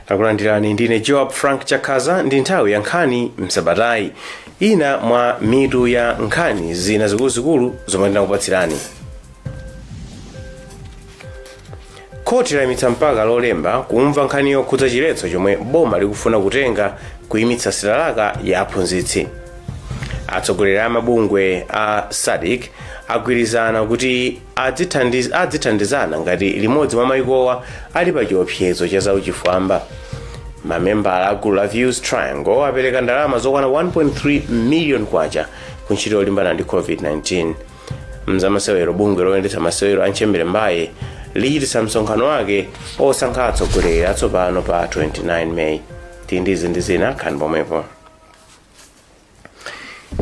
Takulandirani ndine Job Frank Chakaza ndi nthawi ya Nkhani Msabatayi. Ina mwa mitu ya Nkhani zina zikuluzikulu zomwe ndinakupatsirani. Koti layimitsa mpaka lolemba kumva nkhani yokhudza chiletso chomwe boma likufuna kutenga kuyimitsa silalaka ya aphunzitsi. Atsogoleri a mabungwe a Zodiak agwirizana kuti adzithandizana ngati limodzi mwa mayikowa ali pa chiopsezo cha zauchifwamba. Mamembala a gulu la Views Triangle apereka ndalama zokwana 1.3 million kwacha ku ntchito yolimbana ndi COVID-19. Mzamasewero bungwe loyendetsa masewero a Nchembere Mbaye lichititsa msonkhano wake osankha atsogoleri atsopano pa 29 May. Tindizi ndi zina khani pomwepo.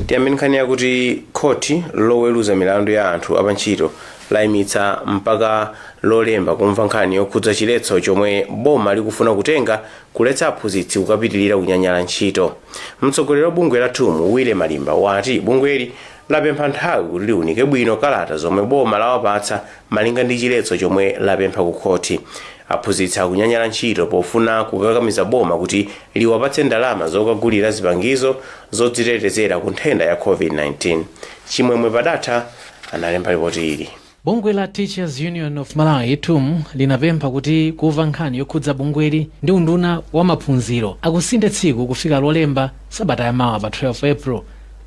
Tiyambeni nkhani yakuti khoti loweruza milandu ya anthu apantchito layimitsa mpaka lolemba kumva nkhani yokhudza chiletso chomwe boma likufuna kutenga kuletsa aphunzitsi kukapitirira kunyanyala ntchito. Mtsogoleri wa bungwe la thumu Wile Malimba wati bungweli lapempha nthawi kuti liunike bwino kalata zomwe boma lawapatsa malinga ndi chiletso chomwe lapempha ku khoti. Aphunzitsi akunyanyala ntchito pofuna kukakamiza boma kuti liwapatse ndalama zokagulira zipangizo zodzitetezera ku nthenda ya COVID-19. Chimwemwe padatha analemba ripoti ili. Bungwe la Teachers Union of Malawi TUM linapempha kuti kumva nkhani yokhudza bungweli ndi unduna wa maphunziro akusinthe tsiku kufika lolemba sabata yamawa pa 12 April.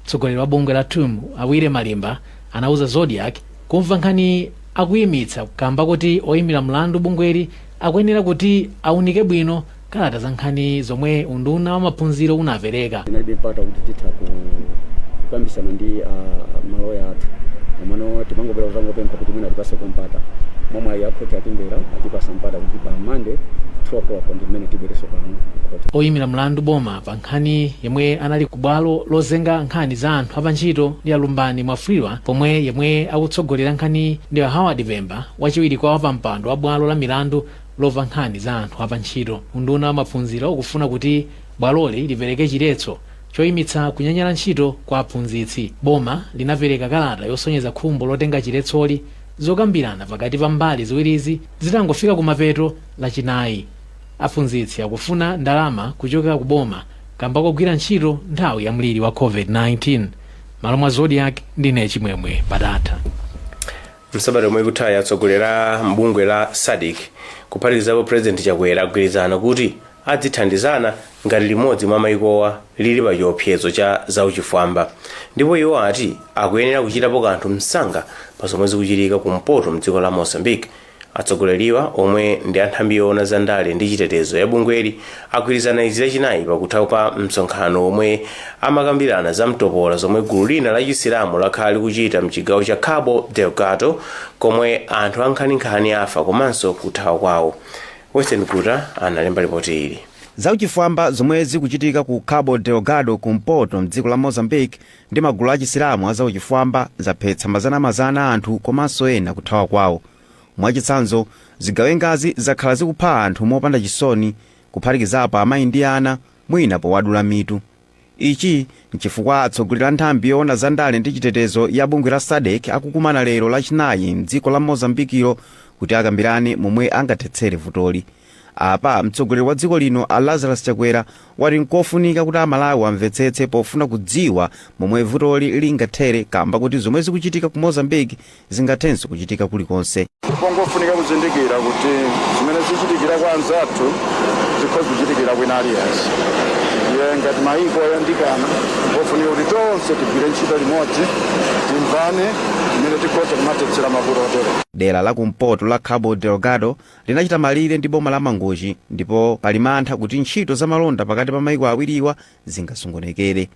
Mtsogoleri wa bungwe la TUM Wile Malimba anauza Zodiak kumva nkhani akuyimitsa kamba kuti oyimira mlandu bungweli akuyenera kuti aunike bwino kalata za nkhani zomwe unduna wa maphunziro unapereka. Ndinalipata kuti titha kukambisana ndi maloya athu amano timangopera kuzangopempha kuti mwina tipase kompata momwe yakhoti atimbera atipasa mpata kuti pa Monday 2 o'clock ndimene tibereso pano. Oyimira mlandu boma pa nkhani yemwe anali ku bwalo lozenga nkhani za anthu apantchito ndi alumbani mwafulidwa pomwe yemwe akutsogolera nkhani ndi Howard Vemba wachiwiri kwa wapampando wa bwalo la milandu lova nkhani za anthu apantchito. Unduna wa maphunziro ukufuna kuti bwaloli lipereke chiletso choyimitsa kunyanyala ntchito kwa aphunzitsi. Boma linapereka kalata yosonyeza khumbo lotenga chiletsoli zokambirana pakati pa mbali ziwirizi zitangofika kumapeto lachinayi. Aphunzitsi akufuna ndalama kuchokera ku boma kamba kogwira ntchito nthawi ya mliri wa COVID-19. Malo mwa Zodiak ndine Chimwemwe padatha. Msabata omwe kutaya atsogolera mbungwe la Zodiak kuphatikizapo President Chakwera agwirizana kuti adzithandizana ngati limodzi mwa mayikowa lili pa chiopsezo cha zauchifwamba. Ndipo iwo ati akuyenera kuchitapo kanthu msanga pa zomwe zikuchitika kumpoto mdziko la Mozambique. Atsogoleriwa omwe ndi anthambi yoona za ndale ndi chitetezo ya bungweli agwirizana izi lachinayi pakutha pa msonkhano omwe amakambirana za mtopola zomwe gulu lina la Chisilamu lakhala kuchita mchigawo cha Cabo Delgado komwe anthu ankhaninkhani afa komanso kuthawa kwawo. Western Guta analemba ripoti ili. Zauchifwamba zomwe zikuchitika ku Cabo Delgado kumpoto mdziko la Mozambique ndi magulu a Chisilamu a zauchifwamba zaphetsa mazana anthu komanso ena kuthawa kwawo. Mwachitsanzo zigawengazi zakhala zikupha anthu mopanda chisoni kuphatikizapo amayi ndi ana mwina powadula mitu. Ichi nchifukwa atsogoleri a nthambi yoona za ndale ndi chitetezo ya bungwe la Zodiak akukumana lero lachinayi mdziko la Mozambiquelo kuti akambirane momwe angathetsere vutoli. Apa mtsogoleri wa dziko lino Lazarus Chakwera wati nkofunika kuti Amalawi amvetsetse pofuna kudziwa momwe vutoli lingathere kamba kuti zomwe zikuchitika ku Mozambique zingathenso kuchitika kulikonse. Kongofunika kuzindikira kuti zimene zichitikira kwa anzathu zikhoza kuchitikira kwina aliyense. Ngati mayiko oyandikana kofunika kuti tonse tigwire ntchito limodzi timvane mmene tikhoza kumathetsera mavuto otero. Dera la kumpoto la Cabo Delgado linachita malire ndi boma la Mangochi ndipo pali mantha kuti ntchito za malonda pakati pa mayiko awiriwa zingasokonekere.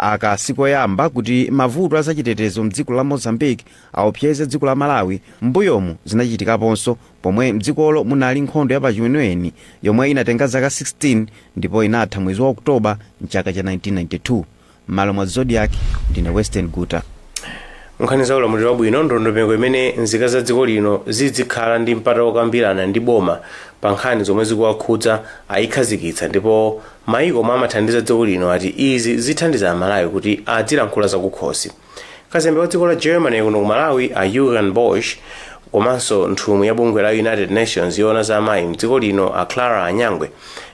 Aka sikoyamba kuti mavuto a zachitetezo mdziko la Mozambique aopseze dziko la Malawi. Mbuyomu zinachitikaponso pomwe mdzikolo munali nkhondo ya pachiweniweni yomwe inatenga zaka 16 ndipo inatha mwezi wa Oktoba mchaka cha 1992. Malo mwa Zodiak ndine Western Guta. Nkhani za ulamuliro wabwino ndondomeko imene nzika za dziko lino zizikhala ndi mpata wokambirana ndi boma pa nkhani zomwe zikuwakhudza ayikhazikitsa ndipo mayiko omwe amathandiza dziko lino ati izi zithandiza Malawi kuti adzilankhula zakukhosi. Kazembe wa dziko la Germany kuno ku Malawi a Jürgen Bosch komanso nthumwi ya bungwe la United Nations yoona za amayi mdziko lino a Clara Anyangwe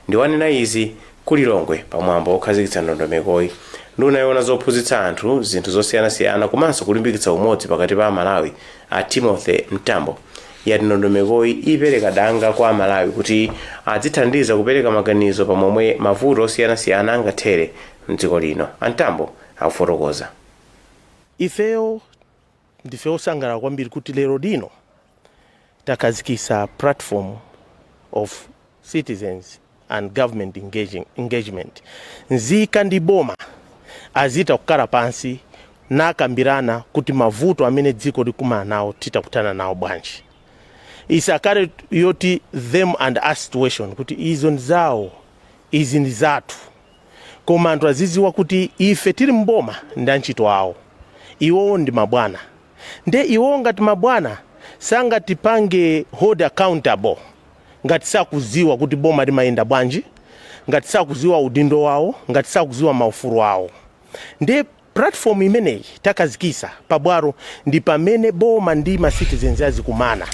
ndi wanena izi ku Lilongwe pamwambo okhazikitsa ndondomekoyi. Nduna yoona zophunzitsa anthu zinthu zosiyanasiyana komanso kulimbikitsa umodzi pakati pa Malawi a Timothy Mtambo yati ndondomekoyi ipereka danga kwa Malawi kuti adzithandiza kupereka maganizo pamomwe mavuto osiyanasiyana angathere mdziko lino. Mtambo akufotokoza. Ifeyo ndife osangala kwambiri kuti lero lino takhazikitsa platform of citizens and government engagement. Nzika ndi boma azita kukhala pansi nakambirana kuti mavuto amene dziko likumana nawo titakutana nawo bwanji. Isakale yoti them and us situation kuti izo nzawo izi ndi zathu. Koma anthu aziziwa kuti ife tili mboma ndi antchito awo. Iwo ndi mabwana. Nde iwo ngati mabwana sangatipange hold accountable ngati sakuziwa kuti boma limayenda bwanji, ngati sakuziwa udindo wawo, ngati sakuziwa maufulu awo. Nde platform imeneyi takhazikitsa pabwalo ndi pamene boma ndi ma citizens azikumana.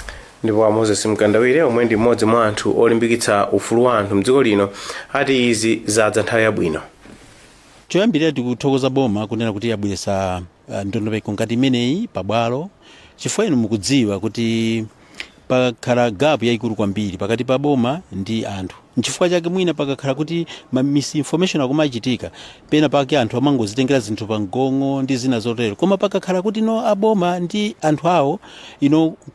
Ndipo Moses Mkandawire omwe ndi mmodzi mwa anthu olimbikitsa ufulu wa anthu mdziko lino ati izi zadza nthawi yabwino. Choyambirira tikuthokoza boma kunena kuti yabweretsa ndondomeko ngati imeneyi pabwalo, chifukwa inu mukudziwa kuti pakhala gap yayikulu kwambiri pakati pa boma ndi anthu. Nchifukwa chake mwina pakakhala kuti misinformation akumachitika pena pake anthu amangozitengera zinthu pamgongo ndi zina zotero. Koma pakakhala kuti no aboma ndi anthu awo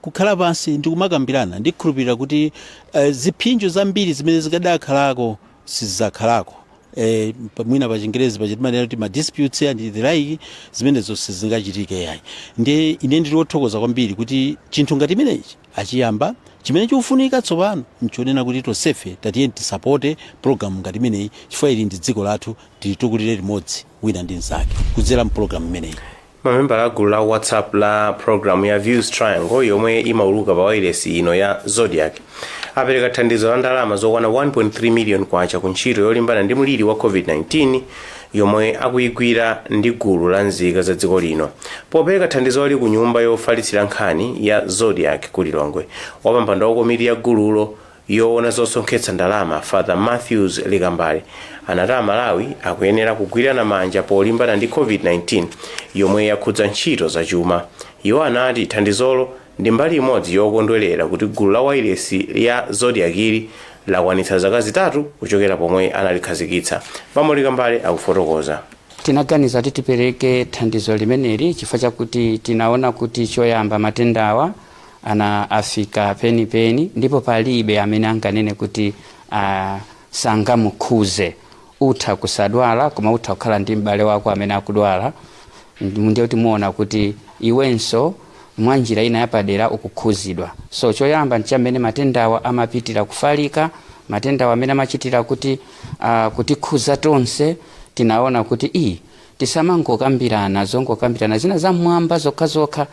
kukhala pansi ndi kumakambirana ndi kukhulupirira kuti ziphinjo zambiri zimene zikadakhalako sizakhalako. Mwina pa Chingerezi pachimanena kuti ma disputes and the like zimene zonse zingachitike yayi. Ndiye ine ndili wothokoza kwambiri kuti chinthu ngati imenechi achiyamba chimene chikufunika tsopano nchonena kuti tonsefe tatiye tisapote program ngati imeneyi chifukwa ili ndi dziko lathu tilitukutire limodzi wina ndi mnzake kudzera program imeneyi. Mamembala a gulu la WhatsApp la program ya Views Triangle yomwe imauluka pa wireless ino ya Zodiak apereka thandizo la ndalama zokwana 1.3 million kwacha ku ntchito yolimbana ndi mliri wa COVID-19 yomwe akuyigwira ndi gulu la nzika za dziko lino. Popereka thandizoli ku nyumba yofalitsira nkhani ya Zodiak ku Lilongwe, wapampando wa komiti ya gululo yoona zosonkhetsa ndalama Father Matthews Likambale anati Malawi akuyenera kugwirana manja polimbana ndi COVID-19 yomwe yakhudza ntchito zachuma. Iwo anati thandizolo ndi mbali imodzi yokondwerera kuti gulu la wireless ya Zodiak ili lakwanitsa zaka zitatu kuchokera pomwe analikhazikitsa. Bambo Likambale akufotokoza. Tinaganiza kuti tipereke thandizo limeneli chifukwa chakuti tinaona kuti choyamba matendawa ana afika penipeni ndipo palibe amene anganene kuti sangamukhuze. Utha kusadwala koma utha kukhala ndi m'bale wako amene akudwala. Ndiye kuti muona kuti iwenso mwanjira ina yapadera ukukhuzidwa. So choyamba nchamene matendawa amapitira kufalika, matendawa amene amachitira kuti kutikhuza tonse. Tinaona kuti tisamangokambirana zongokambirana zina za mwamba zokha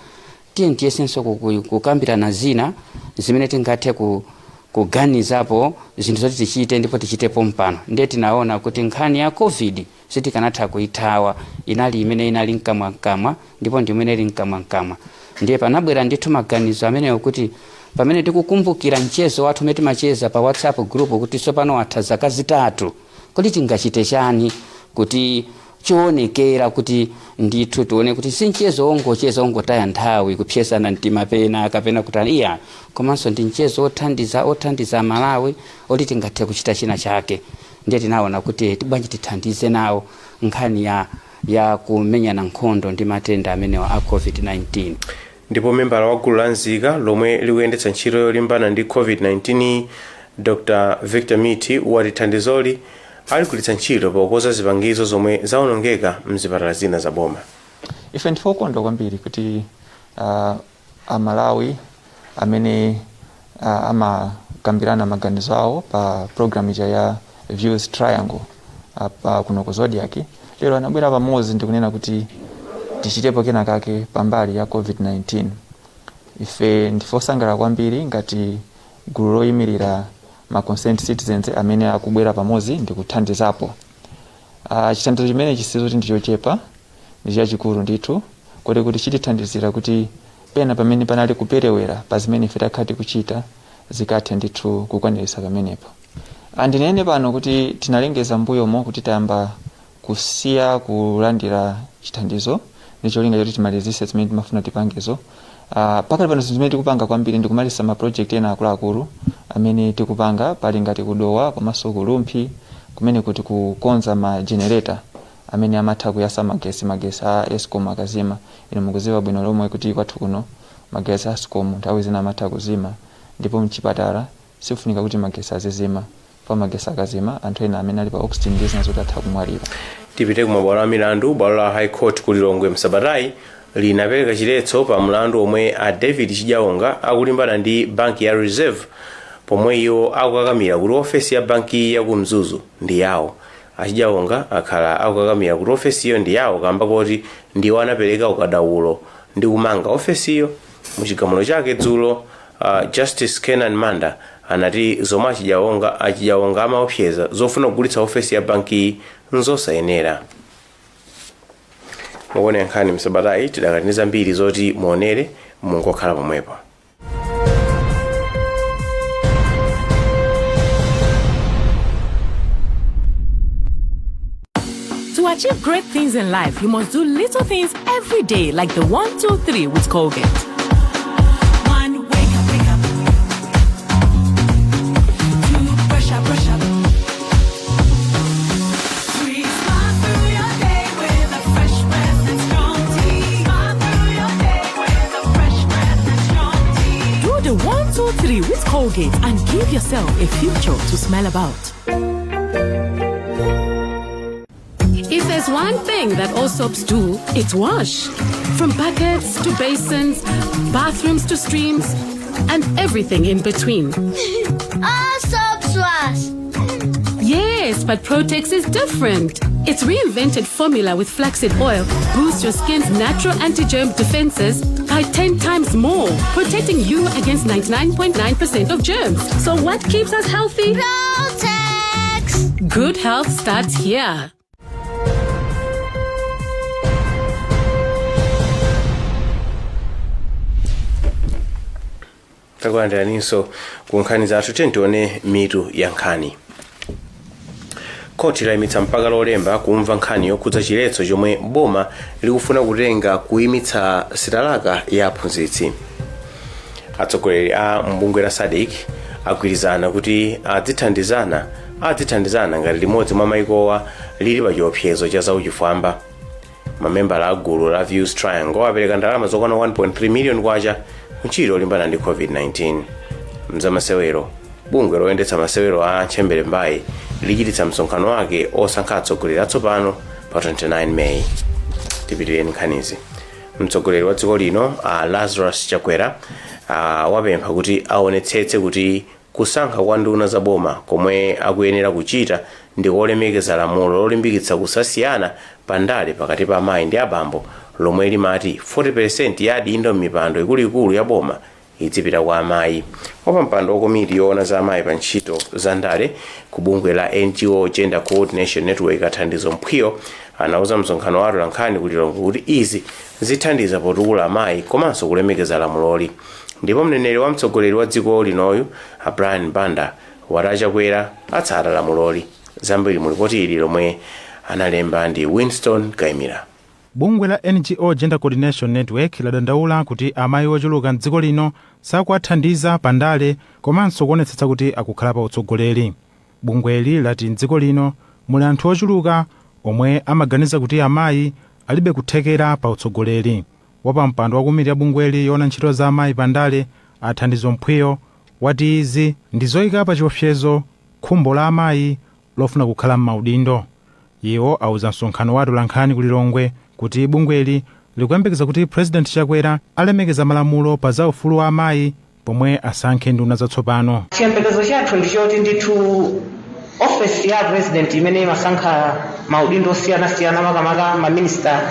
tiyesenso kukambirana zina zimene tingathe kuganizapo zinthu zoti tichite ndipo tichitepo mpano. Ndiye tinaona kuti nkhani ya COVID sitikanatha kuithawa, inali imene inali mkamwa ndipo ndi imene ili mkamwa. Ndiye panabwera ndithu maganizo ameneyo kuti pamene tikukumbukira mchezo wathu umene timacheza pa WhatsApp group kuti tsopano watha zaka zitatu, kuti tingachite chani kuti choonekera kuti ndithu tione kuti si mchezo ongocheza ongotaya nthawi kupyesana mtima pena kapena kuti komanso ndi mchezo othandiza Malawi oti tingathe kuchita china chake. Ndiye tinaona kuti bwanji tithandize nawo nkhani ya kumenyana nkhondo ndi matenda amenewa a COVID-19. Ndipo membala wa gulu la nzika lomwe likuyendetsa ntchito yolimbana ndi COVID-19 Dr. Victor Miti wati thandizoli aligwiritsa ntchito pokoza zipangizo zomwe zaonongeka mzipatala zina za boma. Ife ndifokondwa kwambiri kuti Malawi amene amakambirana maganizo awo pa program ya Views Triangle kuno ku Zodiak lero anabwera pamodzi ndikunena kuti tichitepo kena kake pambali ya COVID-19. Ife ndifosangala kwambiri ngati gulu loyimirira ma concerned citizens amene akubwera pamodzi ndikuthandizapo. Chithandizo chimene chisizo kuti ndichochepa ndi chachikulu ndithu kuti chitithandizira kuti pena pamene panali kuperewera pa zimene ife takhati kuchita zikathe ndithu kukwanirisa pamenepo. Andinene pano kuti tinalengeza mbuyomo kuti tayamba kusiya kulandira chithandizo ndicholinga choti timalizise zimene timafuna tipangezo. Pakali pano zimene tikupanga kwambiri ndikumalisa ma project ena akuluakulu amene tikupanga pali ngati kudowa komanso kulumphi kumene kuti kukonza ma generator amene amatha kuyasa magesi a Eskom akazima. Ine mukuziwa bwino lomwe kuti kwathu kuno magesi a Eskom nthawi zina amatha kuzima, ndipo mchipatala sikufunika kuti magesi azizima. Pa magesi akazima anthu ena amene ali pa oxygen business utatha kumwalira. Tipite kumabwalo a milandu. Bwalo la High Court kulilongwe Msabatayi linapereka chiletso pa mlandu omwe a David Chijaonga akulimbana ndi banki ya Reserve, pomwe iwo akukakamira kuti ofesi ya banki ya kumzuzu ndi yawo. Achijaonga akhala akukakamira kuti ofesiyo ndi yawo kamba kuti ndiwo anapereka ukadaulo ndi kumanga ofesiyo. Muchigamulo chake dzulo Justice Kenan Manda anati zomwe achijaonga amaopseza zofuna kugulitsa ofesi ya banki nzosayenera. Muone Nkhani Msabatayi tidakaniza mbiri zoti muonere mungokhala pomwepo. To achieve great things in life, you must do little things every day, like the 1, 2, 3 with Colgate. 1, wake up. 2, brush up. 3, smile through your day with a fresh breath and strong tea. Smile through your day with a fresh breath and strong tea. Do the 1, 2, 3 with Colgate and give yourself a future to smell about. If there's one thing that all soaps do, it's wash. From buckets to basins, bathrooms to streams, and everything in between. All soaps wash. Yes, but Protex is different. Its reinvented formula with flaxseed oil boosts your skin's natural anti-germ defenses by 10 times more, protecting you against 99.9% of germs. So what keeps us healthy? Protex! Good health starts here. Takulandiraninso ku nkhani zathu tione mitu ya nkhani. Koti layimitsa mpaka lolemba kumva nkhani yokhudza chiletso chomwe boma likufuna kutenga kuyimitsa sitalaka ya aphunzitsi. Atsogoleri a mbungwe la SADC agwirizana kuti adzithandizana ngati limodzi mwa maikowa lili pa chiopsezo cha zauchifwamba. Mamembala a gulu la Views Triangle apereka ndalama zokwana 1.3 million kwacha kuntchito yolimbana ndi COVID-19. Mzamasewero, bungwe loyendetsa masewero a Nchembere Mbayi lichititsa msonkhano wake osankha atsogoleri atsopano pa 29 May. Tipitireni nkhanizi. Mtsogoleri wa dziko lino Lazarus Chakwera wapempha kuti aonetsetse kuti kusankha kwa nduna za boma komwe akuyenera kuchita ndi kolemekeza lamulo lolimbikitsa kusasiyana pandale pakati pa amayi ndi abambo, lomwe limati 40% ya adindo m'mipando ikuluikulu ya boma idzipita kwa amayi. Wapampando wa komiti yoona za amayi pa ntchito za ndale ku bungwe la NGO Gender Coordination Network athandizo mphwiyo anauza msonkhano wa Nkhani kulilongwe kuti izi zithandiza potukula amayi komanso kulemekeza lamuloli. Ndipo mneneri wa mtsogoleri wa dziko linoyu Brian Banda wati Chakwera atsata lamuloli. Zambiri mulipoti ili lomwe analemba ndi Winston Kaimira. Bungwe la NGO Gender Coordination Network ladandaula kuti amayi ochuluka mdziko lino sakuwathandiza pandale komanso kuonetsetsa kuti akukhala pa utsogoleri. Bungweli lati mdziko lino muli anthu ochuluka omwe amaganiza kuti amayi alibe kuthekera pa utsogoleri. Wapampando wa komiti ya bungweli yoona ntchito za amayi pandale athandizo mphwiyo wati izi ndi zoyika pa chiopsezo khumbo la amayi lofuna kukhala m'maudindo. Iwo auza msonkhano wa Nkhani kulilongwe kuti bungweli likuyembekeza kuti President Chakwera alemekeza malamulo pa za ufulu wa amayi pomwe asankhe nduna zatsopano. Chiyembekezo chathu ndi choti ndithu ofesi ya president imene imasankha maudindo osiyanasiyana makamaka maminista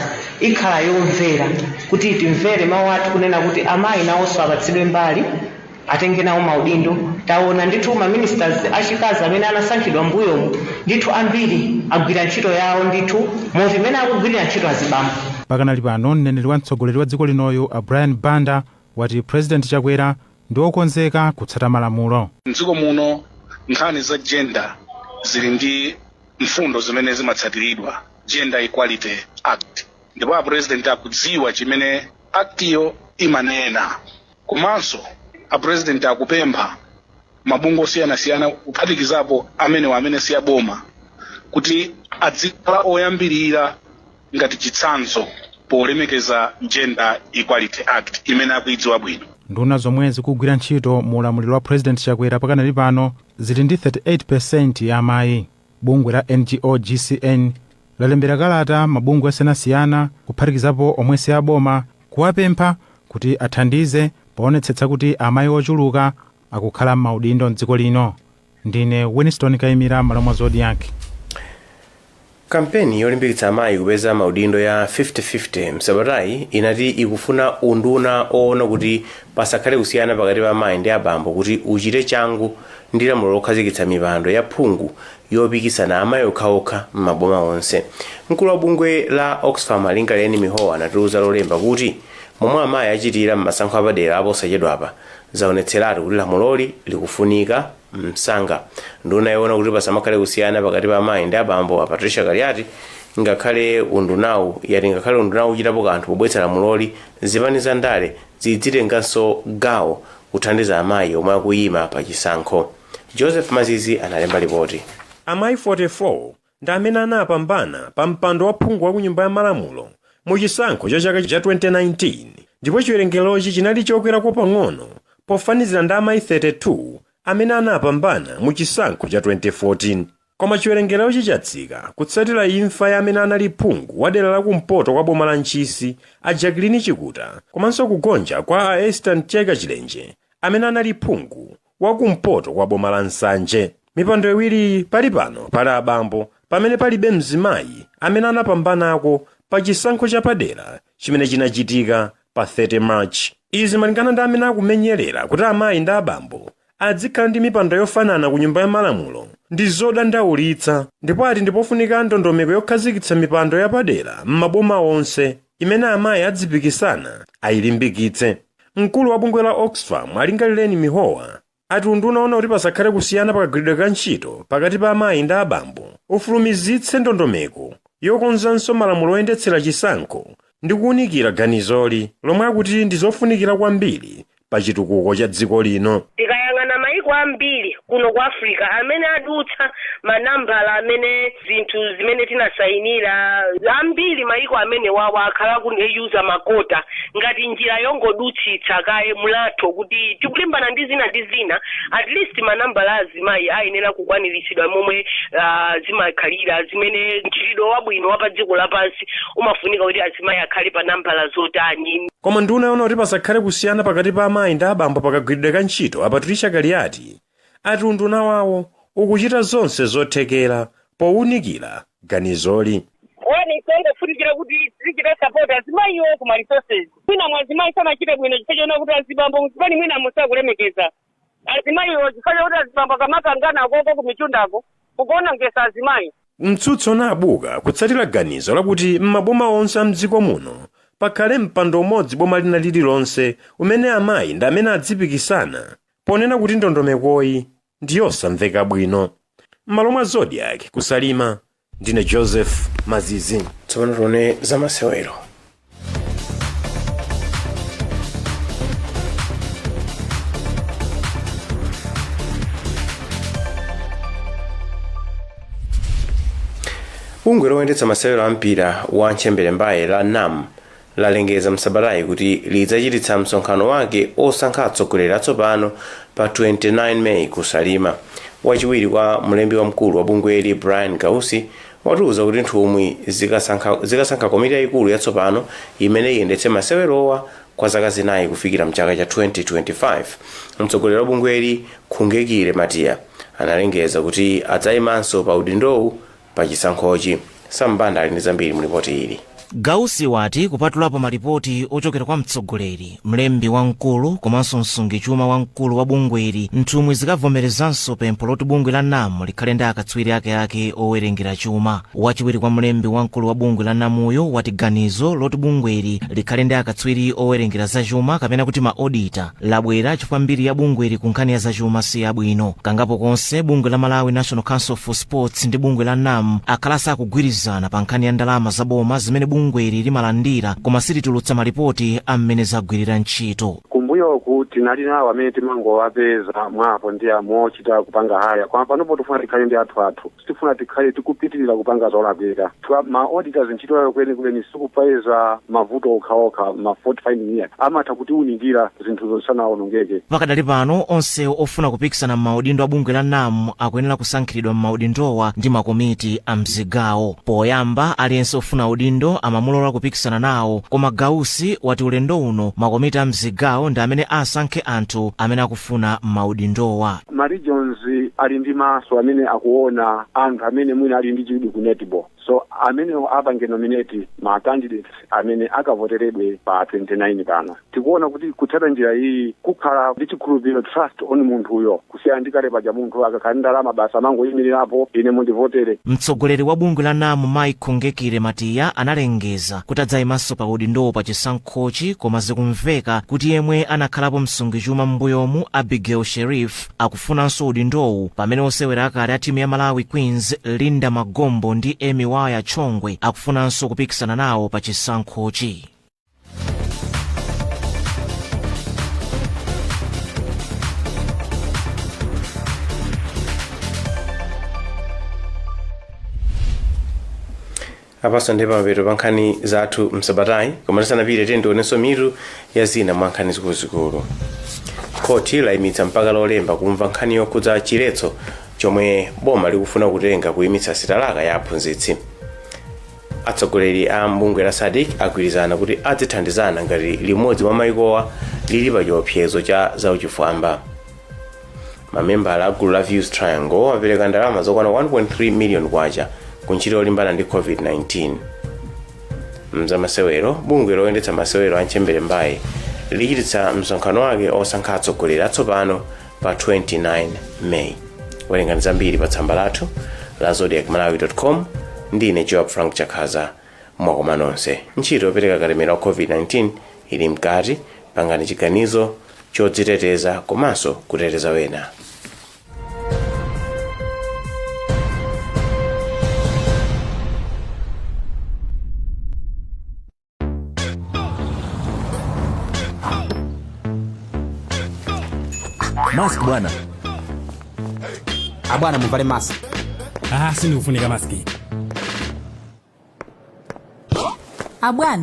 ikhala yomvera kuti timvere mawu athu kunena kuti amayi nawonso apatsidwe mbali atenge nawo maudindo. Taona ndithu maministers achikazi amene anasankhidwa mbuyomu ndithu ambiri agwira ntchito yawo ndithu moti imene akugwirira ntchito azibambo. Pakanali pano mneneri wa mtsogoleri wa dziko linoyo Brian Banda wati President Chakwera ndi wokonzeka kutsata malamulo. Mdziko muno nkhani za gender zili ndi mfundo zimene zimatsatiridwa, Gender Equality Act, ndipo President akudziwa chimene actiyo imanena. Komanso President akupempha mabungwe osiyanasiyana kuphatikizapo amene si aboma kuti adzikhala oyambirira ngati chitsanzo polemekeza Gender Equality Act imene akuidziwa bwino. Nduna zomwe zikugwira ntchito mu ulamuliro wa President Chakwera pakanali pano zili ndi 38% ya amayi. Bungwe la NGO GCN lalembera kalata mabungwe osiyanasiyana kuphatikizapo omwe si aboma kuwapempha kuti athandize poonetsetsa kuti amayi ochuluka akukhala m'maudindo m'dziko lino. Ndine Winston Kayimira, Malawi mwa Zodiak. Kampeni yolimbikitsa amayi kupeza maudindo ya 50-50 Msabatayi inati ikufuna unduna oona kuti pasakhale kusiyana pakati pa amayi ndi abambo kuti uchite changu ndi lamulo lokhazikitsa mipando ya phungu yopikisana amayi okhaokha m'maboma onse. Mkulu wa bungwe la Oxfam Alingaleni Mibawa anatiuza lolemba kuti momwe amayi achitira m'masankho apadera aposachedwapa zaonetseratu kuti lamuloli likufunika msanga. Nduna yoona kuti pasamakhale kusiyana pakati pa amayi ndi abambo a Patricia Kaliati ngakhale undunawu uchitapo kanthu pobwetsa lamuloli zipani za ndale zidzitenganso gawo kuthandiza amayi omwe akuyima pa chisankho. Joseph Mazizi analemba ripoti. Amayi 44 ndi amene anapambana pa mpando wa phungu wa ku nyumba ya malamulo mu chisankho cha chaka cha 2019, ndipo chiwerengerochi chinali chokwerapo pang'ono pofanizira ndi amayi 32 amene anapambana mu chisankho cha 2014. Koma chiwerengerochi chatsika kutsatira imfa ya amene anali phungu wa dera la kumpoto kwa boma la Ntchisi a Jacqueline Chikuta, komanso kugonja kwa a Esther Mcheka Chilenje amene anali phungu wa kumpoto kwa boma la Nsanje. Mipando iwiri pali pano pali abambo pamene palibe mzimayi amene anapambanako pa chisankho chapadera chimene chinachitika pa 30 March. Izi malingana ndi amene akumenyerera kuti amayi ndi abambo adzikhala ndi mipando yofanana ku nyumba ya malamulo ndi zodandaulitsa, ndipo ati ndipofunika ndondomeko yokhazikitsa mipando yapadera m'maboma onse imene amayi adzipikisana ayilimbikitse. Mkulu wa bungwe la Oxfam Alingaleni Mibawa ati unduna ona kuti pasakhale kusiyana pakagwiridwe ka ntchito pakati pa amayi ndi abambo ufulumizitse ndondomeko yokonzanso malamulo oyendetsera chisankho ndi kuwunikira ganizoli lomwe akuti ndi zofunikira kwambiri pa chitukuko cha dziko lino. Tikayang'ana mayiko ambiri kuno ku Africa amene adutsa manambala amene zinthu zimene tinasayinira, ambiri mayiko amene wawo akhala kuneyuza makota ngati njira yongodutsitsa kaye mulatho kuti tikulimbana ndi zina at least manambala azimayi ayenera kukwaniritsidwa momwe zimakhalira, zimene mchitidwe wabwino wa pa dziko lapansi umafunika kuti azimayi akhale pa nambala zotani. Koma nduna yoona kuti pasakhale kusiyana pakati pa amayi ndi abambo pakagwiridwe ka ntchito a Patricia Kaliati ati unduna wawo ukuchita zonse zothekera powunikira ganizoli. Wani songofunikira kuti tichite support azimayiwo kuma resources. Mwina mwazimayi sanachite bwino chifukwa kuti azibambo msipani mwina musakulemekeza. Azimayiwo chifukwa kuti azibambo kamakangana akoko kumichundako kukuona ngesa azimayi. Mtsutso unabuka kutsatira ganizo lakuti m'maboma onse a mdziko muno pakhale mpando umodzi boma lina lililonse umene amayi ndi amene adzipikisana, ponena kuti ndondomekoyi ndi yosamveka bwino. M'malo mwa Zodiak kusalima, ndine Joseph Mazizi. Tsopano tione za masewero. Bungwe loyendetsa masewero a mpira wa nchembere mbaye la NAM lalengeza Msabatayi kuti lidzachititsa msonkhano wake osankha atsogoleri atsopano pa 29 Meyi kusalima. Wachiwiri kwa mlembi wamkulu wa bungweli Brian Gausi watiuza kuti nthumwi zikasankha komiti yayikulu yatsopano imene iyendetse masewerowa kwa zaka zinayi kufikira mchaka cha 2025. Mtsogoleri wa bungweli Khungekile Matiya analengeza kuti adzayimanso pa udindowu pa chisankhochi. Sambanda ali ndi zambiri mu ripoti ili. Gausi wati kupatulapo malipoti ochokera kwa mtsogoleri, mlembi wamkulu komanso msungichuma wamkulu wa bungweli, nthumwi zikavomerezanso pempho loti bungwe la NAM likhale ndi akatswiri ake owerengera chuma. Wachiwiri kwa mlembi wamkulu wa bungwe la NAMuyo wati ganizo loti bungweli likhale ndi akatswiri owerengera za chuma kapena kuti maodita labwera chifukwa mbiri ya bungweli ku nkhani ya za chuma si yabwino. Kangapo konse bungwe la Malawi National Council for Sports ndi bungwe la NAM akhalasa akugwirizana pa nkhani ya ndalama zaboma zimene bungweli limalandira koma silitulutsa malipoti amene zagwirira ntchito. Kumbuyo kuti nali nawo amene timangowapeza mwapo ndi amochita kupanga haya kwa panopo tifuna tikhale ndi athu sitifuna tikhale tikupitirira kupanga zolakwika ma auditors ntchito yayo kweni sikupaiza mavuto okhaokha ma 45 years amatha kuti uningira zinthu zosanaonongeke. Pakadali pano onse ofuna kupikisana m'maudindo a bungwe la NAM akuyenera kusankhidwa m'maudindowa ndi makomiti a mzigawo. Poyamba aliyense ofuna udindo amamulola kupikisana nawo, koma Gausi wati ulendo uno makomiti a mzigawo ndi amene asankhe anthu amene akufuna maudindowa. Ma regions ali ndi maso amene akuona anthu amene mwina ali ndi chidwi ku netball, so amene apange nominate ma candidates amene akavoteredwe pa 29 pano. Tikuona kuti kutsata njira iyi kukhala ndi chikhulupiriro trust on munthuyo kusiyana ndi kale paja munthu akakhala ndalama basa mangoyimirirapo ine mundivotere. Mtsogoleri wa bungwe la NAM Mike Ngekile Matiya analengeza kuti adzayimanso pa udindowo pa chisankhochi, koma zikumveka kuti yemwe anakhalapo msungichuma m'mbuyomu Abigail Sheriff akufunanso udindowu, pamene osewera akale a timu ya Malawi Queens Linda Magombo ndi Mibawa Chongwe akufunanso kupikisana nawo pa chisankhochi. Apaso ndi pamapeto pa nkhani zathu Msabatayi, koma tisanapite tionenso mitu ya zina mwa nkhani zikuluzikulu. Khoti layimitsa mpaka lolemba kumva nkhani yokhudza chiletso chomwe boma likufuna kutenga kuyimitsa sitalaka ya aphunzitsi. Atsogoleri a mbungwe la SADC agwirizana kuti adzithandizana ngati limodzi mwa mayikowa lili pa chiopsezo cha zauchifwamba. Mamembala a gulu la Views Triangle apereka ndalama zokwana 1.3 million kwacha ku ntchito yolimbana ndi COVID-19. Mzamasewero, bungwe loyendetsa masewero a Nchembere Mbayi lichititsa msonkhano wake osankha atsogoleri atsopano pa 29 May. Werenga zambiri pa tsamba lathu la zodiakmalawi.com. Ndine Job Frank Chakhaza. Mwakoma nonse. Ntchito yopereka katemera wa COVID-19 ili mkati, pangani chiganizo chodziteteza komanso kuteteza wena. Mask bwana. Abwana muvale mask. Sindi kufunika maski. Abwana.